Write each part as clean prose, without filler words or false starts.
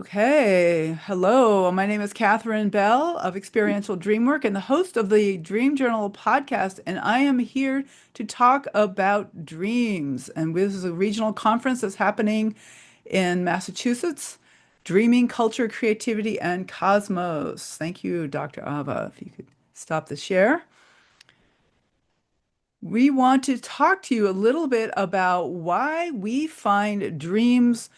Okay, hello. My name is Catherine Bell of Experiential Dreamwork and the host of the Dream Journal podcast. And I am here to talk about dreams. And this is a regional conference that's happening in Massachusetts, Dreaming, Culture, Creativity, and Cosmos. Thank you, Dr. Ava. If you could stop the share. We want to talk to you a little bit about why we find dreams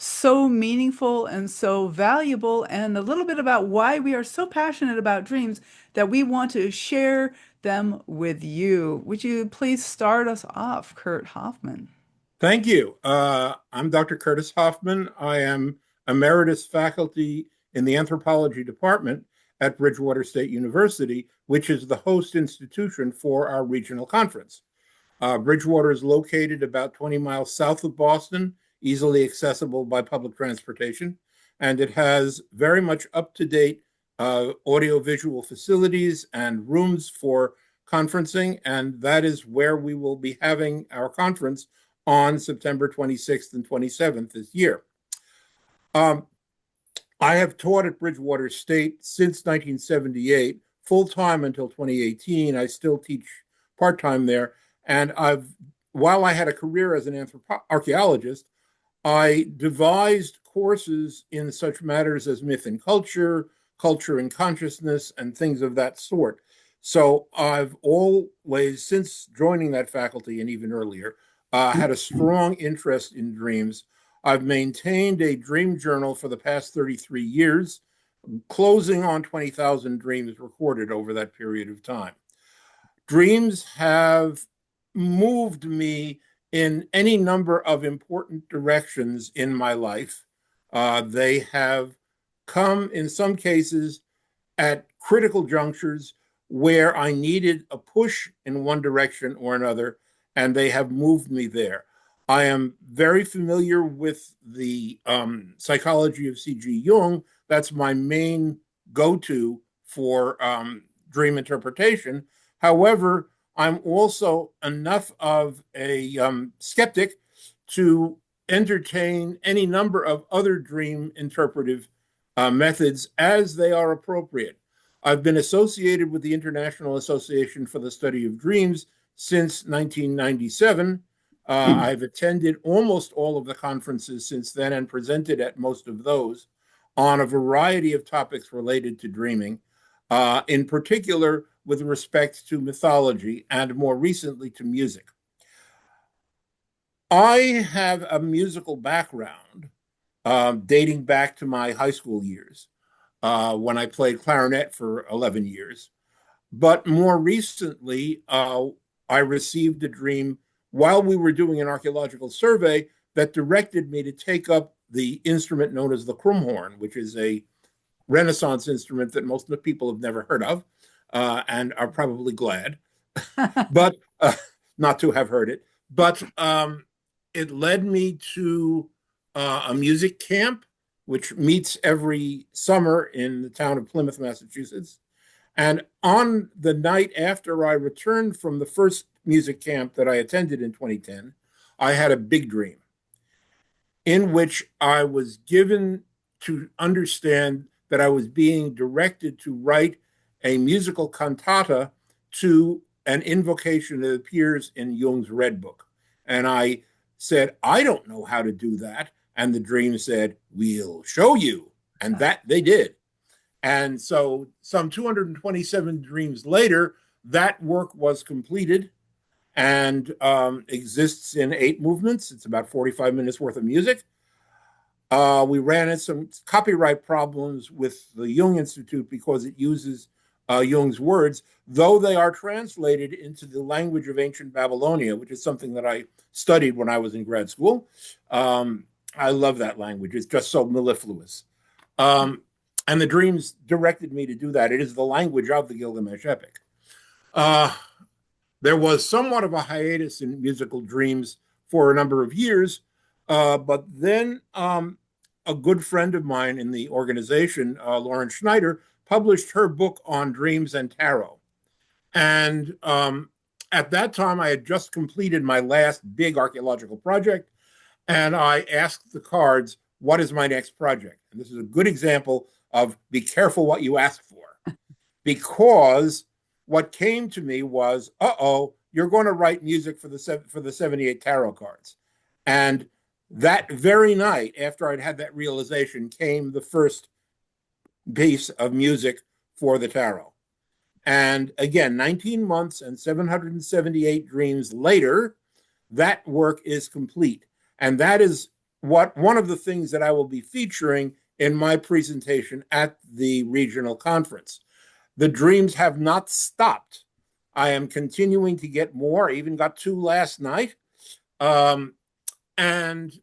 so meaningful and so valuable, and a little bit about why we are so passionate about dreams that we want to share them with you. Would you please start us off, Kurt Hoffman? Thank you. I'm Dr. Curtis Hoffman. I am emeritus faculty in the anthropology department at Bridgewater State University, which is the host institution for our regional conference. Bridgewater is located about 20 miles south of Boston, easily accessible by public transportation, and it has very much up-to-date audiovisual facilities and rooms for conferencing, and that is where we will be having our conference on September 26th and 27th this year. Um, I have taught at Bridgewater State since 1978, full-time until 2018. I still teach part-time there. And while I had a career as an archaeologist, I devised courses in such matters as myth and culture, culture and consciousness, and things of that sort. So I've always, since joining that faculty and even earlier, had a strong interest in dreams. I've maintained a dream journal for the past 33 years, closing on 20,000 dreams recorded over that period of time. Dreams have moved me in any number of important directions in my life. They have come, in some cases, at critical junctures where I needed a push in one direction or another, and they have moved me there. I am very familiar with the psychology of C.G. Jung. That's my main go-to for dream interpretation. However, I'm also enough of a skeptic to entertain any number of other dream interpretive methods as they are appropriate. I've been associated with the International Association for the Study of Dreams since 1997. I've attended almost all of the conferences since then and presented at most of those on a variety of topics related to dreaming, in particular with respect to mythology and more recently to music. I have a musical background dating back to my high school years when I played clarinet for 11 years. But more recently, I received a dream while we were doing an archaeological survey that directed me to take up the instrument known as the krumhorn, which is a Renaissance instrument that most people have never heard of and are probably glad, but not to have heard it. But it led me to a music camp, which meets every summer in the town of Plymouth, Massachusetts. And on the night after I returned from the first music camp that I attended in 2010, I had a big dream in which I was given to understand that I was being directed to write a musical cantata to an invocation that appears in Jung's Red Book. And I said, I don't know how to do that. And the dream said, we'll show you. And that they did. And so some 227 dreams later, that work was completed and exists in 8 movements. It's about 45 minutes worth of music. We ran into some copyright problems with the Jung Institute because it uses Jung's words, though they are translated into the language of ancient Babylonia, which is something that I studied when I was in grad school. I love that language. It's just so mellifluous. And the dreams directed me to do that. It is the language of the Gilgamesh epic. There was somewhat of a hiatus in musical dreams for a number of years, but then a good friend of mine in the organization, Lauren Schneider, published her book on dreams and tarot. And at that time, I had just completed my last big archaeological project, and I asked the cards, what is my next project? And this is a good example of be careful what you ask for, because what came to me was, you're going to write music for the 78 tarot cards. And that very night, after I'd had that realization, came the first piece of music for the tarot. And again, 19 months and 778 dreams later, that work is complete. And that is one of the things that I will be featuring in my presentation at the regional conference. The dreams have not stopped. I am continuing to get more. I even got two last night. Um, and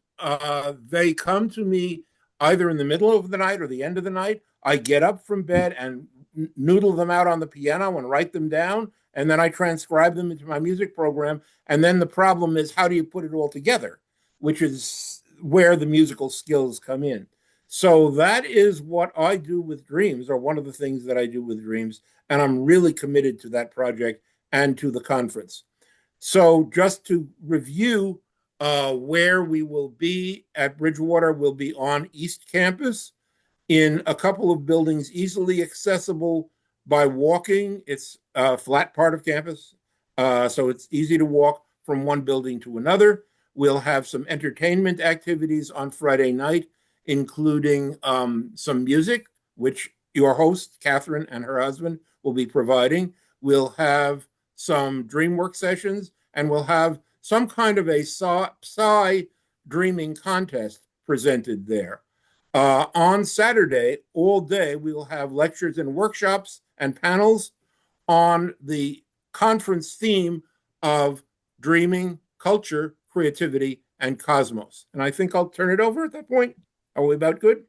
they come to me either in the middle of the night or the end of the night. I get up from bed and noodle them out on the piano and write them down, and then I transcribe them into my music program. And then the problem is, how do you put it all together, which is where the musical skills come in. So that is what I do with dreams, or one of the things that I do with dreams. And I'm really committed to that project and to the conference. So just to review, where we will be at Bridgewater, we'll be on East Campus in a couple of buildings easily accessible by walking. It's a flat part of campus, so it's easy to walk from one building to another. We'll have some entertainment activities on Friday night, including some music, which your host, Catherine, and her husband will be providing. We'll have some Dreamwork sessions, and we'll have some kind of a psi dreaming contest presented there. On Saturday, all day, we will have lectures and workshops and panels on the conference theme of dreaming, culture, creativity, and cosmos. And I think I'll turn it over at that point. Are we about good?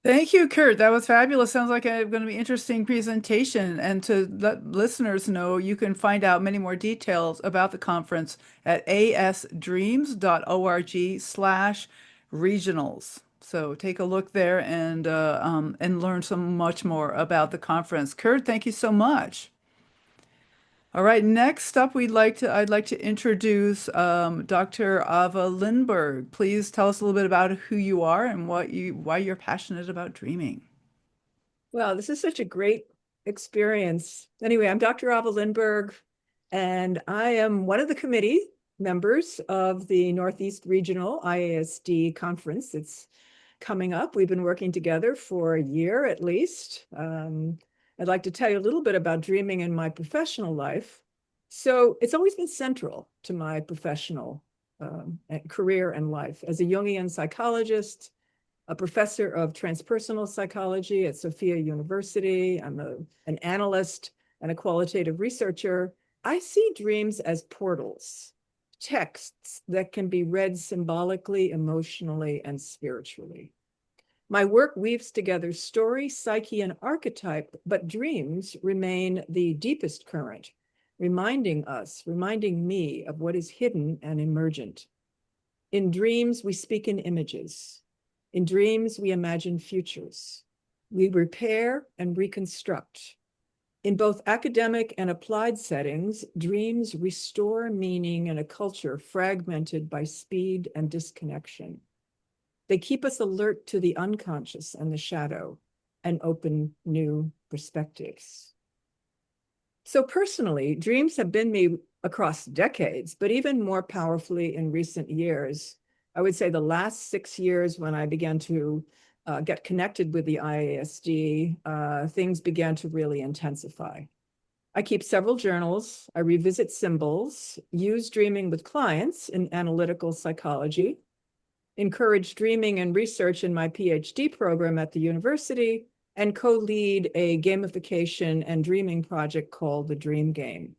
Thank you, Kurt. That was fabulous. Sounds like a going to be interesting presentation. And to let listeners know, you can find out many more details about the conference at asdreams.org/regionals. So take a look there and learn so much more about the conference. Kurt, thank you so much. All right, next up, I'd like to introduce Dr. Ava Lindberg. Please tell us a little bit about who you are and why you're passionate about dreaming. Wow, this is such a great experience. Anyway, I'm Dr. Ava Lindberg, and I am one of the committee members of the Northeast Regional IASD conference. It's coming up. We've been working together for a year at least. I'd like to tell you a little bit about dreaming in my professional life. So it's always been central to my professional career and life. As a Jungian psychologist, a professor of transpersonal psychology at Sophia University, I'm an analyst and a qualitative researcher. I see dreams as portals, texts that can be read symbolically, emotionally, and spiritually. My work weaves together story, psyche, and archetype, but dreams remain the deepest current, reminding me of what is hidden and emergent. In dreams, we speak in images. In dreams, we imagine futures. We repair and reconstruct. In both academic and applied settings, dreams restore meaning in a culture fragmented by speed and disconnection. They keep us alert to the unconscious and the shadow and open new perspectives. So personally, dreams have been me across decades, but even more powerfully in recent years. I would say the last 6 years, when I began to get connected with the IASD, things began to really intensify. I keep several journals. I revisit symbols, use dreaming with clients in analytical psychology, encourage dreaming and research in my PhD program at the university, and co-lead a gamification and dreaming project called the Dream Game.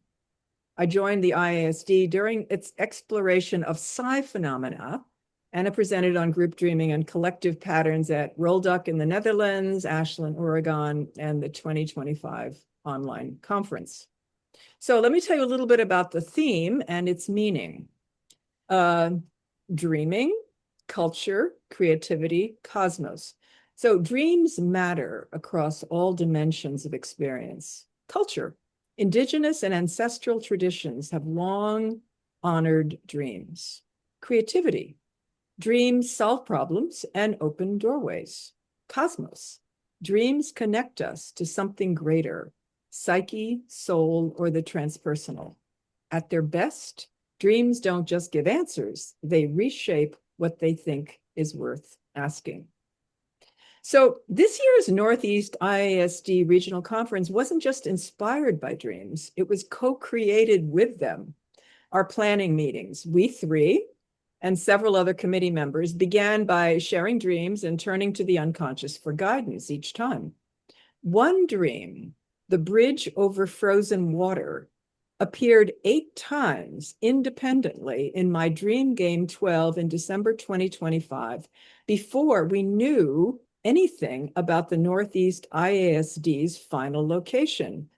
I joined the IASD during its exploration of psi phenomena, and I presented on group dreaming and collective patterns at Rolduc in the Netherlands, Ashland, Oregon, and the 2025 online conference. So let me tell you a little bit about the theme and its meaning. Dreaming, culture, creativity, cosmos. So dreams matter across all dimensions of experience. Culture, indigenous and ancestral traditions have long honored dreams. Creativity, Dreams solve problems and open doorways. Cosmos. Dreams connect us to something greater, psyche, soul, or the transpersonal. At their best, dreams don't just give answers, they reshape what they think is worth asking. So this year's Northeast IASD Regional Conference wasn't just inspired by dreams, it was co-created with them. Our planning meetings, we three and several other committee members began by sharing dreams and turning to the unconscious for guidance each time. One dream, the bridge over frozen water, appeared 8 times independently in my Dream Game 12 in December 2025 before we knew anything about the Northeast IASD's final location.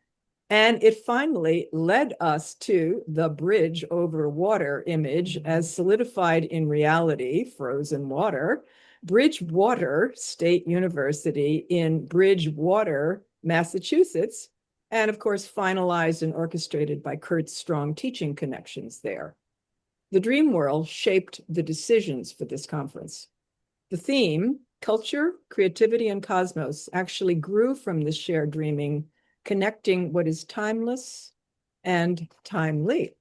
And it finally led us to the bridge over water image as solidified in reality, frozen water, Bridgewater State University in Bridgewater, Massachusetts, and of course, finalized and orchestrated by Kurt's strong teaching connections there. The dream world shaped the decisions for this conference. The theme, culture, creativity, and cosmos, actually grew from this shared dreaming, connecting what is timeless and timely.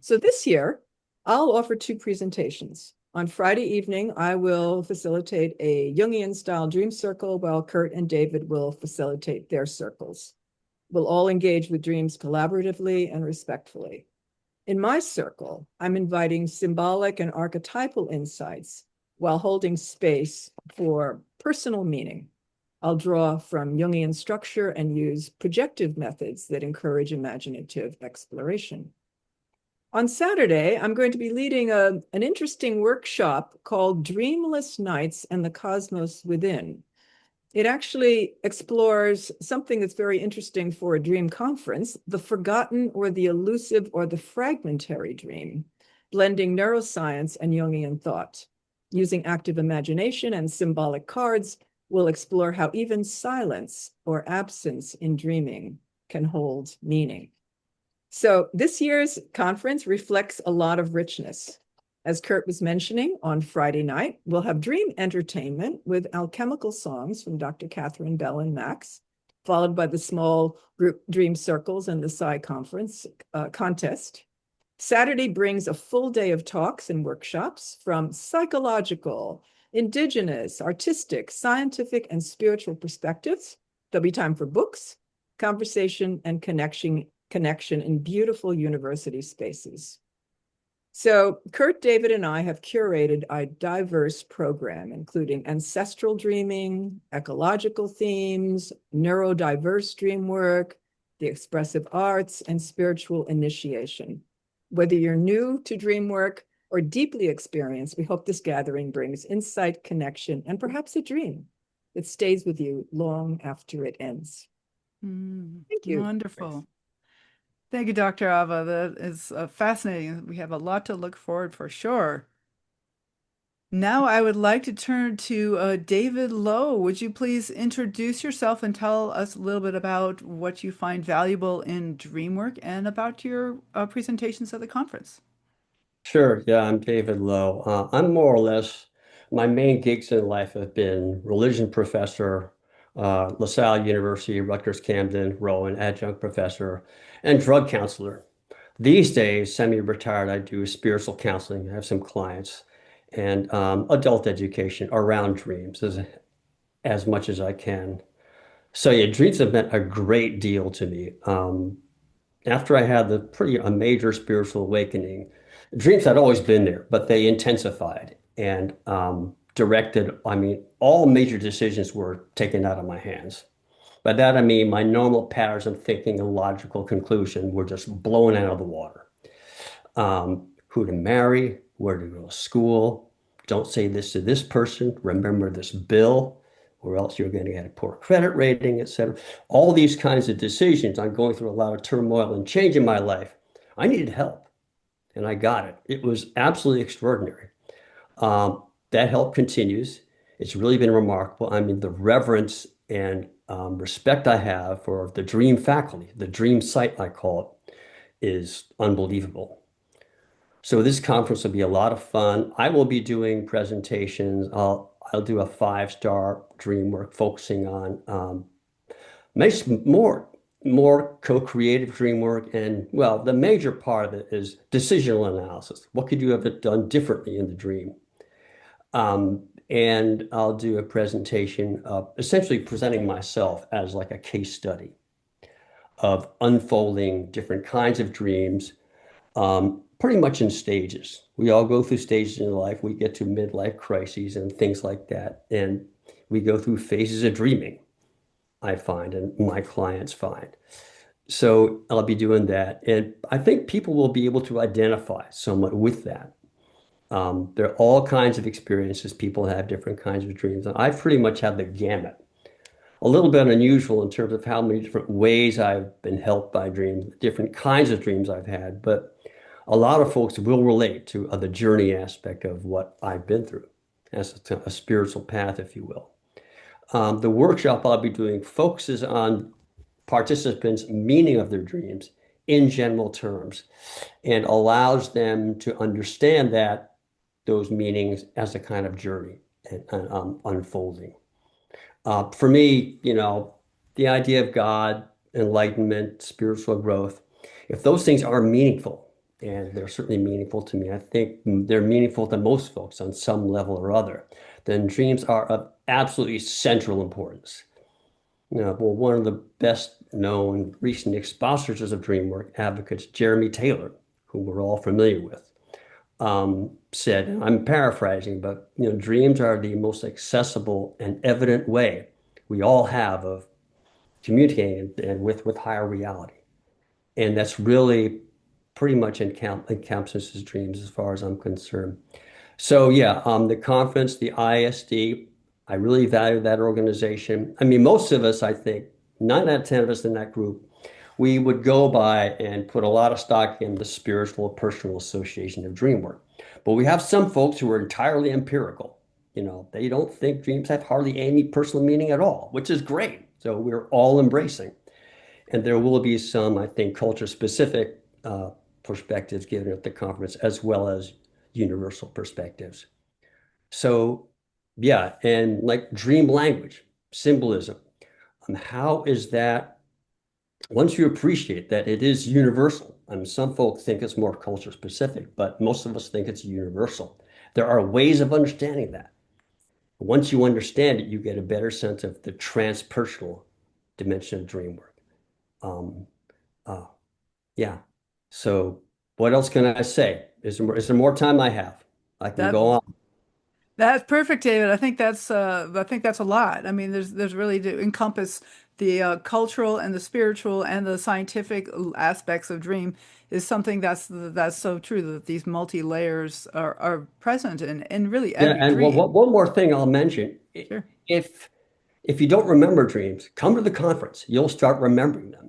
So this year, I'll offer 2 presentations. On Friday evening, I will facilitate a Jungian-style dream circle while Kurt and David will facilitate their circles. We'll all engage with dreams collaboratively and respectfully. In my circle, I'm inviting symbolic and archetypal insights while holding space for personal meaning. I'll draw from Jungian structure and use projective methods that encourage imaginative exploration. On Saturday, I'm going to be leading an interesting workshop called Dreamless Nights and the Cosmos Within. It actually explores something that's very interesting for a dream conference, the forgotten or the elusive or the fragmentary dream, blending neuroscience and Jungian thought. Using active imagination and symbolic cards, we'll explore how even silence or absence in dreaming can hold meaning. So this year's conference reflects a lot of richness. As Kurt was mentioning, on Friday night, we'll have dream entertainment with alchemical songs from Dr. Catherine Bell and Max, followed by the small group dream circles and the Psi conference contest. Saturday brings a full day of talks and workshops from psychological, indigenous, artistic, scientific, and spiritual perspectives. There'll be time for books, conversation, and connection in beautiful university spaces. So Kurt, David, and I have curated a diverse program, including ancestral dreaming, ecological themes, neurodiverse dream work, the expressive arts, and spiritual initiation. Whether you're new to dream work or deeply experienced, we hope this gathering brings insight, connection, and perhaps a dream that stays with you long after it ends. Thank you. Wonderful. Thank you, Dr. Ava. That is fascinating. We have a lot to look forward for sure. Now I would like to turn to David Lowe. Would you please introduce yourself and tell us a little bit about what you find valuable in Dreamwork and about your presentations at the conference? Sure. Yeah, I'm David Lowe. I'm more or less, my main gigs in life have been religion professor, LaSalle University, Rutgers Camden, Rowan, adjunct professor, and drug counselor. These days, semi-retired, I do spiritual counseling. I have some clients and adult education around dreams as much as I can. So yeah, dreams have meant a great deal to me. After I had a major spiritual awakening, dreams had always been there, but they intensified and directed. I mean, all major decisions were taken out of my hands. By that, I mean my normal patterns of thinking and logical conclusion were just blown out of the water. Who to marry, where to go to school, don't say this to this person, remember this bill, or else you're going to get a poor credit rating, etc. All these kinds of decisions. I'm going through a lot of turmoil and change in my life. I needed help, and I got it. It was absolutely extraordinary. That help continues. It's really been remarkable. I mean, the reverence and respect I have for the dream faculty, the dream site, I call it, is unbelievable. So this conference will be a lot of fun. I will be doing presentations. I'll do a 5-star Dreamwork focusing on makes more co-creative Dreamwork, and well, the major part of it is decisional analysis. What could you have done differently in the dream? And I'll do a presentation of essentially presenting myself as like a case study of unfolding different kinds of dreams, pretty much in stages. We all go through stages in life. We get to midlife crises and things like that. And we go through phases of dreaming, I find, and my clients find. So I'll be doing that. And I think people will be able to identify somewhat with that. There are all kinds of experiences. People have different kinds of dreams. And I pretty much have the gamut. A little bit unusual in terms of how many different ways I've been helped by dreams, different kinds of dreams I've had. But a lot of folks will relate to the journey aspect of what I've been through as a spiritual path, if you will. The workshop I'll be doing focuses on participants' meaning of their dreams in general terms and allows them to understand that those meanings as a kind of journey and unfolding. For me, the idea of God, enlightenment, spiritual growth, if those things are meaningful, and they're certainly meaningful to me, I think they're meaningful to most folks on some level or other, then dreams are of absolutely central importance. Well, one of the best known recent expositors of Dreamwork advocates, Jeremy Taylor, who we're all familiar with, said, and I'm paraphrasing, but dreams are the most accessible and evident way we all have of communicating and with higher reality. And that's really pretty much encompasses dreams as far as I'm concerned. So yeah, the conference, the IASD, I really value that organization. I mean, most of us, I think, 9 out of 10 of us in that group, we would go by and put a lot of stock in the spiritual personal association of dream work. But we have some folks who are entirely empirical. They don't think dreams have hardly any personal meaning at all, which is great. So we're all embracing. And there will be some, I think, culture-specific perspectives given at the conference, as well as universal perspectives. So, yeah, and like dream language, symbolism, how is that, once you appreciate that it is universal, some folks think it's more culture specific, but most of us think it's universal. There are ways of understanding that. Once you understand it, you get a better sense of the transpersonal dimension of dream work. Uh, yeah. So what else can I say? Is there more time I have? I can That go on. That's perfect, David. I think that's a lot. I mean, there's really to encompass the cultural and the spiritual and the scientific aspects of dream is something that's so true that these multi layers are present in really Yeah, every and dream. one more thing I'll mention. Sure. If if you don't remember dreams, come to the conference. You'll start remembering them.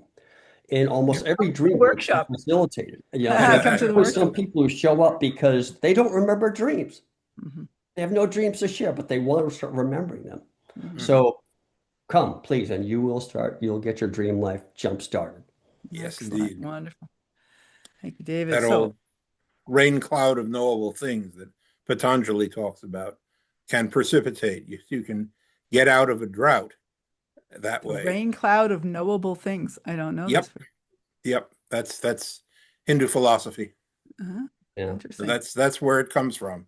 In almost every dream work we Workshop. facilitated. There's Come to the always some workshop. people who show up because they don't remember dreams. Hmm. They have no dreams to share, but they want to start remembering them. Hmm. So come, please, and you'll get your dream life jump started. Yes, Excellent. indeed. Wonderful. Thank you, David. That So old rain cloud of knowable things that Patanjali talks about can precipitate. You can get out of a drought that the way. rain cloud of knowable things. I don't know this. Yep, yep. That's Hindu philosophy. Uh-huh. Yeah. So Interesting. that's where it comes from.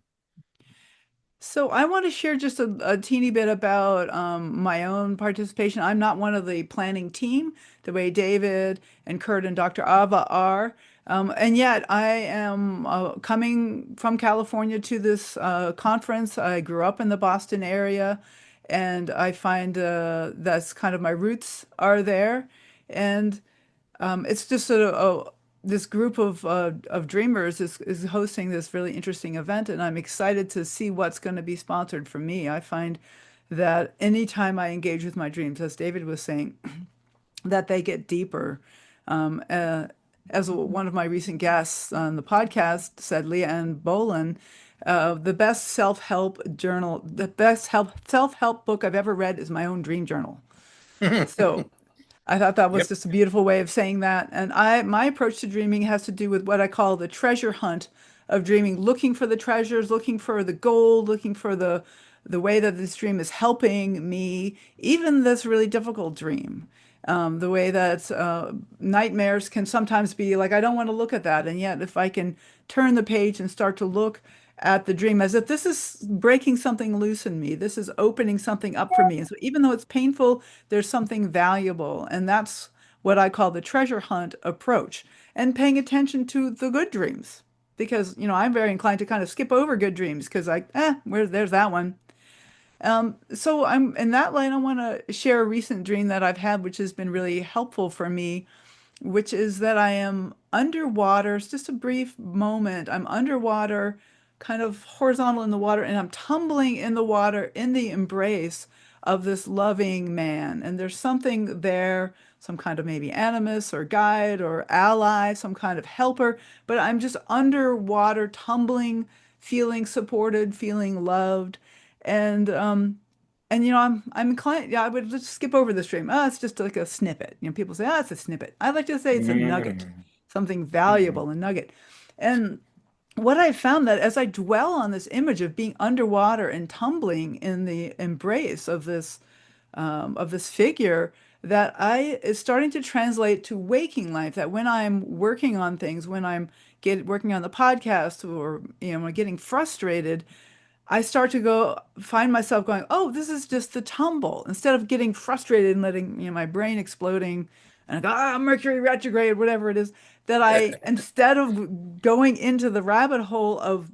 So I want to share just a teeny bit about my own participation. I'm not one of the planning team, the way David and Kurt and Dr. Ava are. And yet I am coming from California to this conference. I grew up in the Boston area, and I find that's kind of my roots are there. And it's just this group of dreamers is hosting this really interesting event, and I'm excited to see what's going to be sponsored for me. I find that anytime I engage with my dreams, as David was saying, that they get deeper. Um, uh, as one of my recent guests on the podcast said, Leanne Bolin, the best self-help book I've ever read is my own dream journal. So I thought that was Yep. just a beautiful way of saying that. And my approach to dreaming has to do with what I call the treasure hunt of dreaming, looking for the treasures, looking for the gold, looking for the way that this dream is helping me, even this really difficult dream. The way that nightmares can sometimes be like, I don't want to look at that. And yet, if I can turn the page and start to look at the dream as if this is breaking something loose in me, this is opening something up for me. And so, even though it's painful, there's something valuable. And that's what I call the treasure hunt approach, and paying attention to the good dreams. Because, I'm very inclined to kind of skip over good dreams because there's that one. So I'm in that line. I want to share a recent dream that I've had, which has been really helpful for me, which is that I am underwater. It's just a brief moment. I'm underwater, kind of horizontal in the water, and I'm tumbling in the water in the embrace of this loving man. And there's something there, some kind of maybe animus or guide or ally, some kind of helper, but I'm just underwater, tumbling, feeling supported, feeling loved. And I'm inclined, yeah, I would just skip over the stream. Oh, it's just like a snippet. People say, oh, it's a snippet. I like to say it's a nugget, Mm. something Mm. valuable, a nugget. And what I found that as I dwell on this image of being underwater and tumbling in the embrace of this figure, that I is starting to translate to waking life. That when I'm working on things, when I'm working on the podcast, or getting frustrated, I start to find myself going, oh, this is just the tumble. Instead of getting frustrated and letting, my brain exploding and I go, Mercury retrograde, whatever it is, that instead of going into the rabbit hole of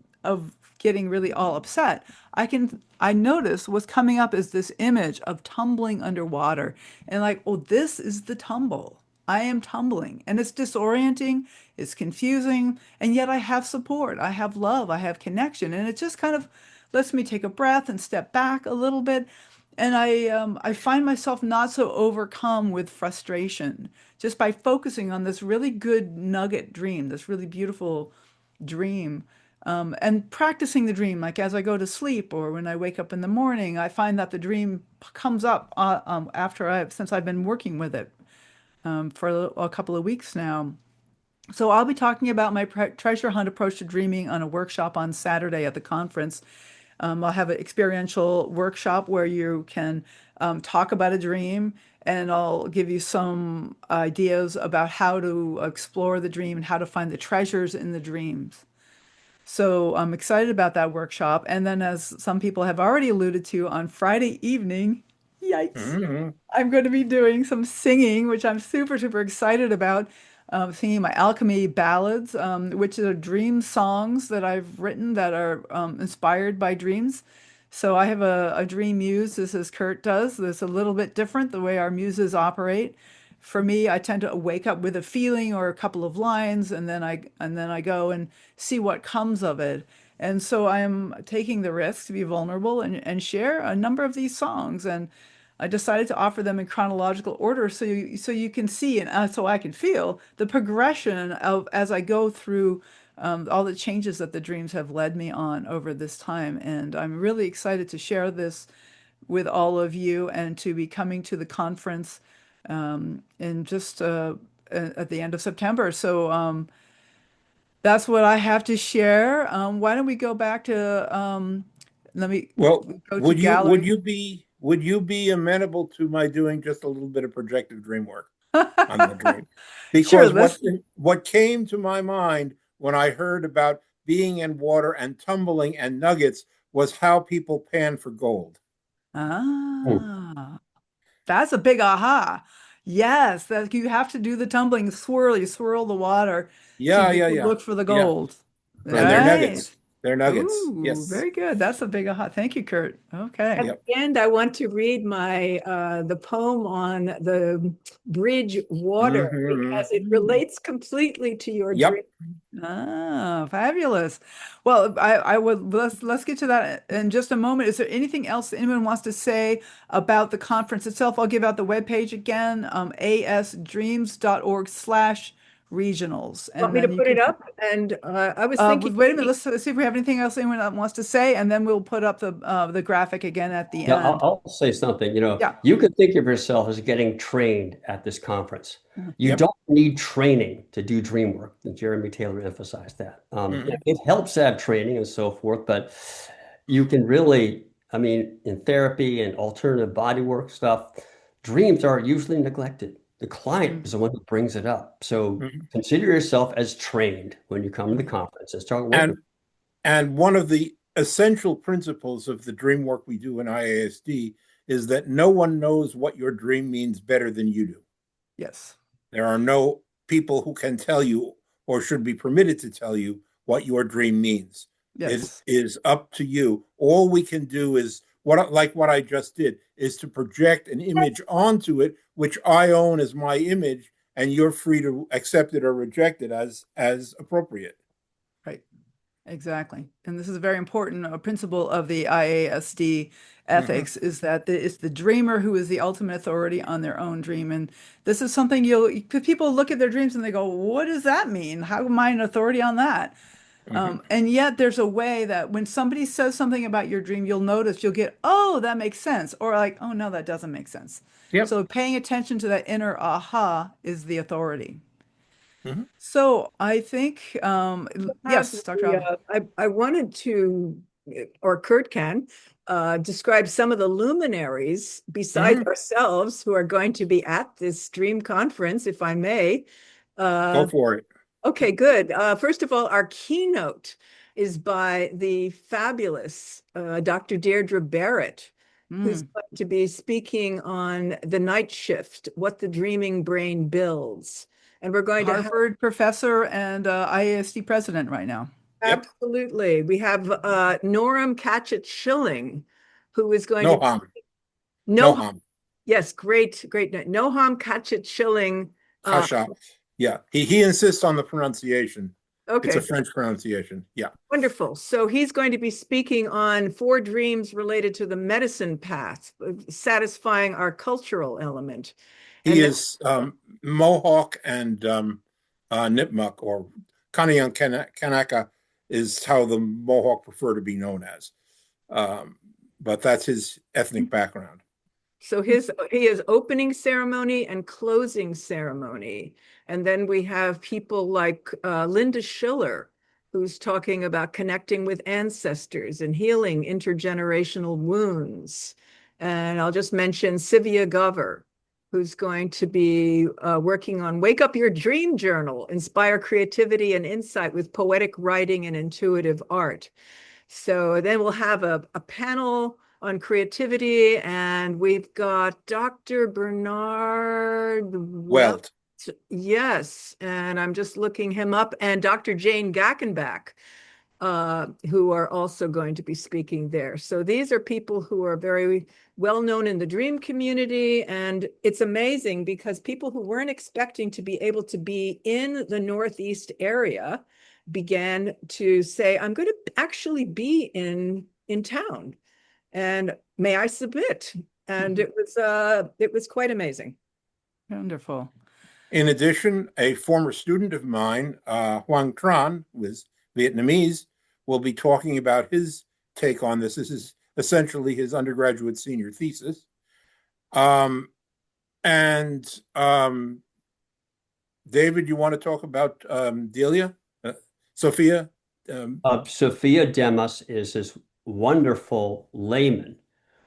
getting really all upset, I notice what's coming up is this image of tumbling underwater and like, oh, this is the tumble. I am tumbling and it's disorienting, it's confusing, and yet I have support, I have love, I have connection, and it just kind of lets me take a breath and step back a little bit. And I find myself not so overcome with frustration just by focusing on this really good nugget dream, this really beautiful dream, and practicing the dream. Like as I go to sleep or when I wake up in the morning, I find that the dream comes up since I've been working with it for a couple of weeks now. So I'll be talking about my treasure hunt approach to dreaming on a workshop on Saturday at the conference. I'll have an experiential workshop where you can talk about a dream, and I'll give you some ideas about how to explore the dream and how to find the treasures in the dreams. So I'm excited about that workshop. And then, as some people have already alluded to, on Friday evening, yikes, Mm. I'm going to be doing some singing, which I'm super, super excited about. Singing my alchemy ballads, which are dream songs that I've written that are inspired by dreams. So I have a dream muse, just as Kurt does. That's a little bit different the way our muses operate. For me, I tend to wake up with a feeling or a couple of lines, and then I go and see what comes of it. And so I am taking the risk to be vulnerable and share a number of these songs. And I decided to offer them in chronological order so you can see and so I can feel the progression of as I go through all the changes that the dreams have led me on over this time. And I'm really excited to share this with all of you and to be coming to the conference in just at the end of September. So that's what I have to share. Why don't we go back to let me Well, go to would you would gallery. you be would you be amenable to my doing just a little bit of projective dream work on the dream? Sure, Because let's. what came to my mind when I heard about being in water and tumbling and nuggets was how people pan for gold. Hmm. Ah, that's a big aha. Yes, that you have to do the tumbling swirl. You swirl the water Yeah, yeah, to yeah, look for the yeah. gold. And they're Right. nuggets. They're nuggets. Ooh, Yes. very good. That's a big aha. Thank you, Kurt. At Okay. Yep. the end, I want to read my the poem on the bridge water Hmm. because it relates completely to your dream. Yep. Ah, fabulous. Well, I would let's get to that in just a moment. Is there anything else anyone wants to say about the conference itself? I'll give out the webpage again, asdreams.org/ regionals. Want And me to then you put it can, up? And I was thinking, wait a minute, let's see if we have anything else anyone wants to say, and then we'll put up the graphic again at the Yeah, end. I'll say something. Yeah. You could think of yourself as getting trained at this conference. You Yep. don't need training to do dream work. And Jeremy Taylor emphasized that. Mhm. It helps to have training and so forth, but you can really, I mean, in therapy and alternative body work stuff, dreams are usually neglected. The client is the one who brings it up. So Mhm. consider yourself as trained when you come to the Mhm. conference and start working. And one of the essential principles of the dream work we do in IASD is that no one knows what your dream means better than you do. Yes. There are no people who can tell you or should be permitted to tell you what your dream means. It Yes. is up to you. All we can do is what I just did is to project an image onto it, which I own as my image, and you're free to accept it or reject it as appropriate. Right. Exactly. And this is a very important principle of the IASD Mm-hmm. ethics is that it's the dreamer who is the ultimate authority on their own dream. And this is something you'll, people look at their dreams and they go, what does that mean? How am I an authority on that? Mm-hmm. And yet there's a way that when somebody says something about your dream, you'll notice, you'll get, oh, that makes sense. Or like, oh, no, that doesn't make sense. Yep. So paying attention to that inner aha is the authority. Mm-hmm. So I think, have yes, Dr. Alva. I wanted to, or Kurt can, describe some of the luminaries besides Mm-hmm. ourselves who are going to be at this Dream conference, if I may. Go Uh, for it. okay, good. First of all, our keynote is by the fabulous Dr. Deirdre Barrett, who's Mm. going to be speaking on the night shift, what the dreaming brain builds. And we're going to have Harvard professor and IASD president right now. Yep. absolutely. We have Norm Catchett Schilling, who is going No to harm. No no, harm. yes, great, great. Noam Catchett Schilling. Kasha. Yeah. He insists on the pronunciation. It's a Okay, French pronunciation. Yeah. wonderful. So he's going to be speaking on four dreams related to the medicine path, satisfying our cultural element. He And then, is Mohawk and Nipmuc, or Kaniyan Kanaka is how the Mohawk prefer to be known as. Um, but that's his ethnic background. so he is opening ceremony and closing ceremony. And then we have people like Linda Schiller, who's talking about connecting with ancestors and healing intergenerational wounds. And I'll just mention Sivia Gover, who's going to be working on Wake Up Your Dream Journal, Inspire Creativity and Insight with Poetic Writing and Intuitive Art. So then we'll have a panel on creativity, and we've got Dr. Bernard Well. Weld. Yes, and I'm just looking him up, and Dr. Jane Gackenbach, who are also going to be speaking there. So these are people who are very well known in the dream community, and it's amazing because people who weren't expecting to be able to be in the Northeast area began to say, I'm going to actually be in town, and may I submit? And Mhm. it was quite amazing. Wonderful. In addition, a former student of mine, Huang Tran, who is Vietnamese, will be talking about his take on this. This is essentially his undergraduate senior thesis. And David, you want to talk about Delia? Sophia? Sophia Demas is this wonderful layman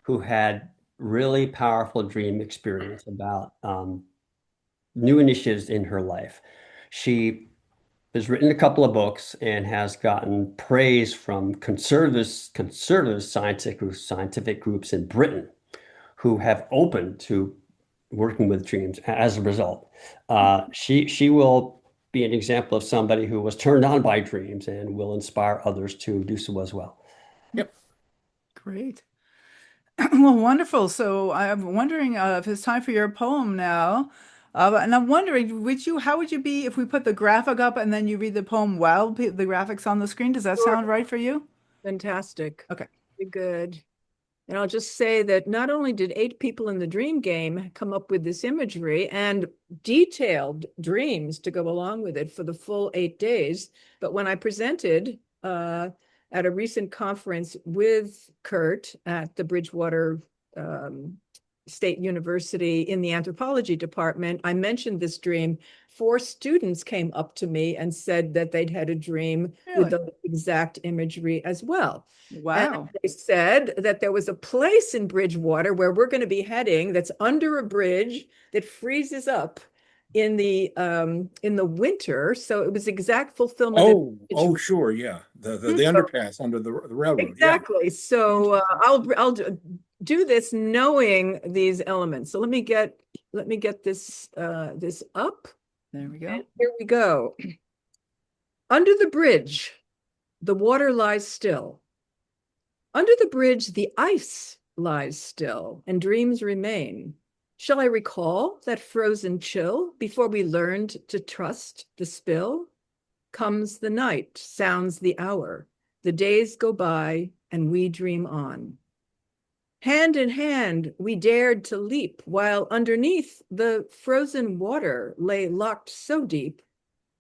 who had really powerful dream experience about new initiatives in her life. She has written a couple of books and has gotten praise from conservative scientific groups in Britain who have opened to working with dreams as a result. She will be an example of somebody who was turned on by dreams and will inspire others to do so as well. Yep. Great. Well, wonderful. So I'm wondering if it's time for your poem now. And I'm wondering, how would you be if we put the graphic up and then you read the poem while the graphic's on the screen? Does that Sure. sound right for you? Fantastic. Okay. Very good. And I'll just say that not only did 8 people in the dream game come up with this imagery and detailed dreams to go along with it for the full 8 days, but when I presented at a recent conference with Kurt at the Bridgewater State University in the anthropology department, I mentioned this dream. 4 students came up to me and said that they'd had a dream with the exact imagery as well. Wow. And they said that there was a place in Bridgewater where we're going to be heading that's under a bridge that freezes up in the winter. So it was exact fulfillment. Oh, sure, yeah. The underpass under the railroad. Exactly. Yeah. So I'll do this knowing these elements. So let me get this this up. There we go. And here we go. Under the bridge, the water lies still. Under the bridge, the ice lies still, and dreams remain. Shall I recall that frozen chill before we learned to trust the spill? Comes the night, sounds the hour. The days go by, and we dream on. Hand in hand, we dared to leap, while underneath the frozen water lay locked so deep,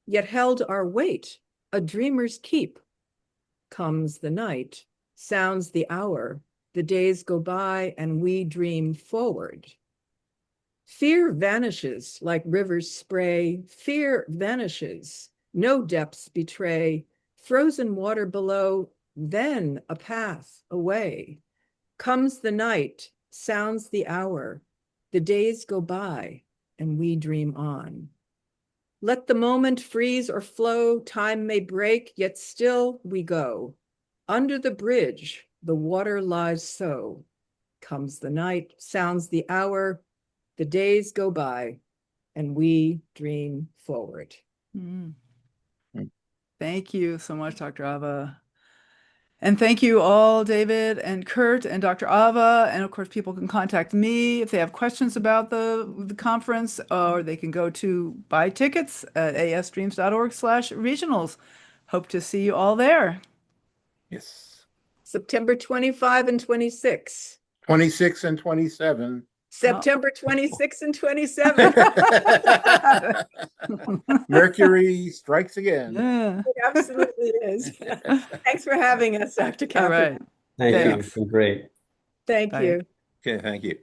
yet held our weight, a dreamer's keep. Comes the night, sounds the hour, the days go by, and we dream forward. Fear vanishes like rivers spray, fear vanishes, no depths betray, frozen water below, then a path away. Comes the night, sounds the hour, the days go by, and we dream on. Let the moment freeze or flow, time may break, yet still we go. Under the bridge, the water lies so. Comes the night, sounds the hour, the days go by, and we dream forward. Mm. Thank you so much, Dr. Ava. And thank you all, David and Kurt and Dr. Ava. And of course, people can contact me if they have questions about the conference, or they can go to buy tickets at asdreams.org/regionals. Hope to see you all there. Yes. September 25 and 26. 26 and 27. September 26 and 27. Mercury strikes again. Yeah. It absolutely is. Thanks for having us, Dr. All Catherine. right. Thank you. Thanks. It's been great. Thank Bye. you. Okay, thank you.